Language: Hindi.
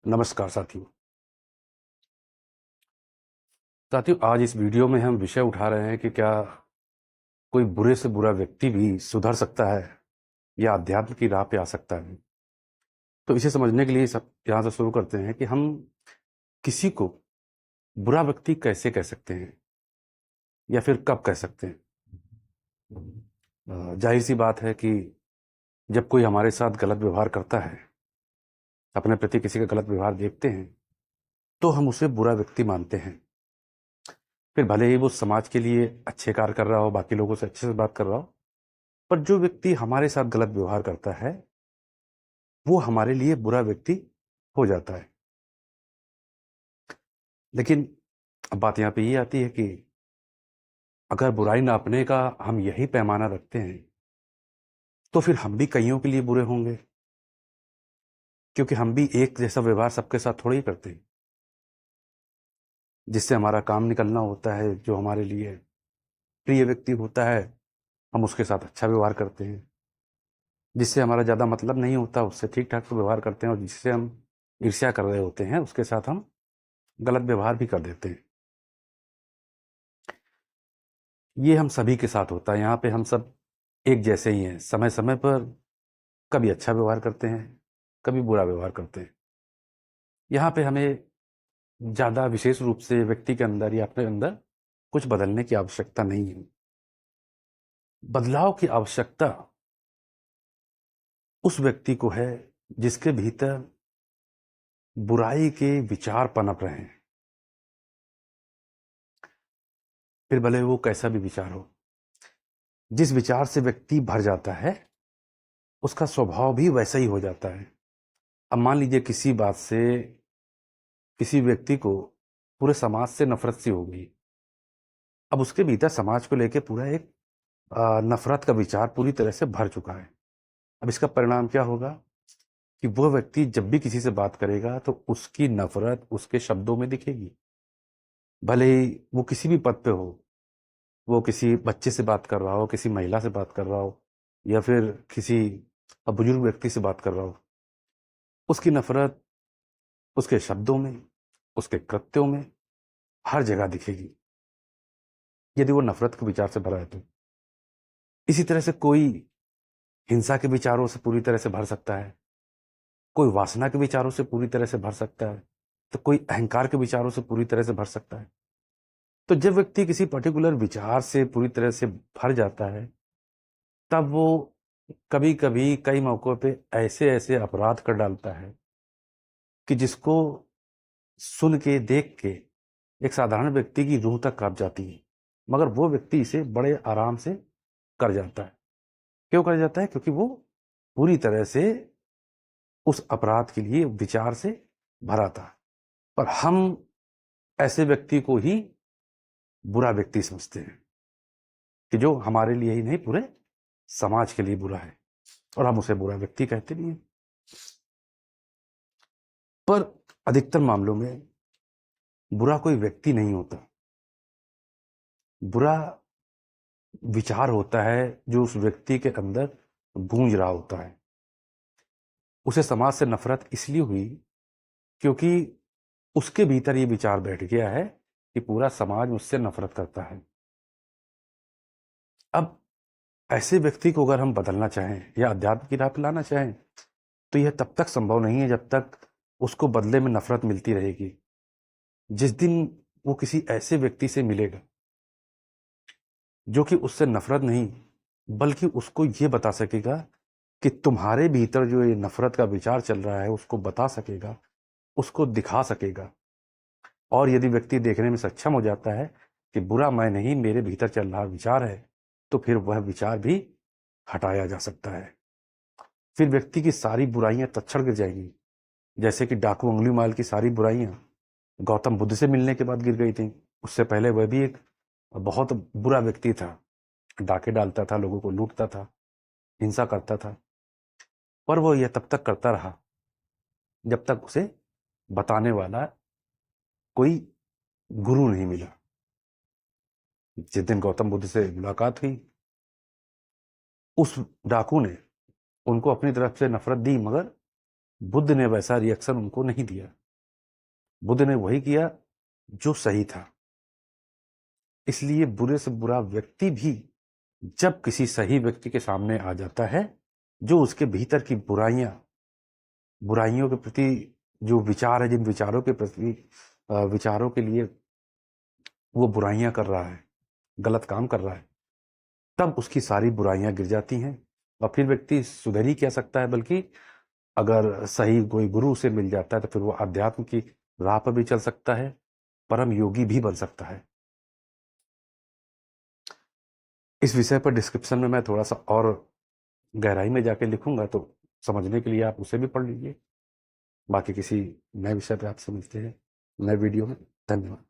नमस्कार साथियों, आज इस वीडियो में हम विषय उठा रहे हैं कि क्या कोई बुरे से बुरा व्यक्ति भी सुधर सकता है या अध्यात्म की राह पे आ सकता है। तो इसे समझने के लिए सब यहाँ से शुरू करते हैं कि हम किसी को बुरा व्यक्ति कैसे कह सकते हैं या फिर कब कह सकते हैं। जाहिर सी बात है कि जब कोई हमारे साथ गलत व्यवहार करता है, अपने प्रति किसी का गलत व्यवहार देखते हैं, तो हम उसे बुरा व्यक्ति मानते हैं। फिर भले ही वो समाज के लिए अच्छे कार्य कर रहा हो, बाकी लोगों से अच्छे से बात कर रहा हो, पर जो व्यक्ति हमारे साथ गलत व्यवहार करता है वो हमारे लिए बुरा व्यक्ति हो जाता है। लेकिन अब बात यहाँ पे ये आती है कि अगर बुराई नापने का हम यही पैमाना रखते हैं तो फिर हम भी कईयों के लिए बुरे होंगे, क्योंकि हम भी एक जैसा व्यवहार सबके साथ थोड़ा ही करते हैं। जिससे हमारा काम निकलना होता है, जो हमारे लिए प्रिय व्यक्ति होता है, हम उसके साथ अच्छा व्यवहार करते हैं। जिससे हमारा ज़्यादा मतलब नहीं होता उससे ठीक ठाक से व्यवहार करते हैं, और जिससे हम ईर्ष्या कर रहे होते हैं उसके साथ हम गलत व्यवहार भी कर देते हैं। ये हम सभी के साथ होता है। यहाँ पे हम सब एक जैसे ही हैं। समय समय पर कभी अच्छा व्यवहार करते हैं, कभी बुरा व्यवहार करते हैं। यहाँ पे हमें ज़्यादा विशेष रूप से व्यक्ति के अंदर या अपने अंदर कुछ बदलने की आवश्यकता नहीं है। बदलाव की आवश्यकता उस व्यक्ति को है जिसके भीतर बुराई के विचार पनप रहे हैं, फिर भले वो कैसा भी विचार हो। जिस विचार से व्यक्ति भर जाता है उसका स्वभाव भी वैसा ही हो जाता है। अब मान लीजिए किसी बात से किसी व्यक्ति को पूरे समाज से नफरत सी हो गई। अब उसके भीतर समाज को लेकर पूरा एक नफरत का विचार पूरी तरह से भर चुका है। अब इसका परिणाम क्या होगा कि वह व्यक्ति जब भी किसी से बात करेगा तो उसकी नफरत उसके शब्दों में दिखेगी। भले ही वो किसी भी पद पे हो, वो किसी बच्चे से बात कर रहा हो, किसी महिला से बात कर रहा हो, या फिर किसी बुजुर्ग व्यक्ति से बात कर रहा हो, उसकी नफरत उसके शब्दों में, उसके कृत्यों में, हर जगह दिखेगी, यदि वो नफरत के विचार से भरा है तो। इसी तरह से कोई हिंसा के विचारों से पूरी तरह से भर सकता है, कोई वासना के विचारों से पूरी तरह से भर सकता है, तो कोई अहंकार के विचारों से पूरी तरह से भर सकता है। तो जब व्यक्ति किसी पर्टिकुलर विचार से पूरी तरह से भर जाता है, तब वो कभी कभी कई मौकों पे ऐसे ऐसे अपराध कर डालता है कि जिसको सुन के देख के एक साधारण व्यक्ति की रूह तक कांप जाती है। मगर वो व्यक्ति इसे बड़े आराम से कर जाता है। क्यों कर जाता है? क्योंकि वो पूरी तरह से उस अपराध के लिए विचार से भरा था। पर हम ऐसे व्यक्ति को ही बुरा व्यक्ति समझते हैं, कि जो हमारे लिए ही नहीं पूरे समाज के लिए बुरा है, और हम उसे बुरा व्यक्ति कहते भी हैं। पर अधिकतर मामलों में बुरा कोई व्यक्ति नहीं होता, बुरा विचार होता है जो उस व्यक्ति के अंदर गूंज रहा होता है। उसे समाज से नफरत इसलिए हुई क्योंकि उसके भीतर ये विचार बैठ गया है कि पूरा समाज मुझसे नफरत करता है। अब ऐसे व्यक्ति को अगर हम बदलना चाहें या अध्यात्म की राह पे लाना चाहें, तो यह तब तक संभव नहीं है जब तक उसको बदले में नफरत मिलती रहेगी। जिस दिन वो किसी ऐसे व्यक्ति से मिलेगा जो कि उससे नफरत नहीं, बल्कि उसको ये बता सकेगा कि तुम्हारे भीतर जो ये नफरत का विचार चल रहा है उसको बता सकेगा, उसको दिखा सकेगा। और यदि व्यक्ति देखने में सक्षम हो जाता है कि बुरा मैं नहीं, मेरे भीतर चल रहा विचार है, तो फिर वह विचार भी हटाया जा सकता है। फिर व्यक्ति की सारी बुराइयां तत्क्षण गिर जाएंगी। जैसे कि डाकू अंगुलीमाल की सारी बुराइयां गौतम बुद्ध से मिलने के बाद गिर गई थी। उससे पहले वह भी एक बहुत बुरा व्यक्ति था, डाके डालता था, लोगों को लूटता था, हिंसा करता था। पर वो यह तब तक करता रहा जब तक उसे बताने वाला कोई गुरु नहीं मिला। जिस दिन गौतम बुद्ध से मुलाकात हुई, उस डाकू ने उनको अपनी तरफ से नफरत दी, मगर बुद्ध ने वैसा रिएक्शन उनको नहीं दिया। बुद्ध ने वही किया जो सही था। इसलिए बुरे से बुरा व्यक्ति भी जब किसी सही व्यक्ति के सामने आ जाता है, जो उसके भीतर की बुराइयों के प्रति जो विचार है, जिन विचारों के प्रति विचारों के लिए वो बुराइयां कर रहा है, गलत काम कर रहा है, तब उसकी सारी बुराइयां गिर जाती हैं और फिर व्यक्ति सुधर ही क्या सकता है, बल्कि अगर सही कोई गुरु से मिल जाता है तो फिर वो अध्यात्म की राह पर भी चल सकता है, परम योगी भी बन सकता है। इस विषय पर डिस्क्रिप्शन में मैं थोड़ा सा और गहराई में जाके लिखूंगा, तो समझने के लिए आप उसे भी पढ़ लीजिए। बाकी किसी नए विषय पे आपसे मिलते हैं नए वीडियो में। धन्यवाद।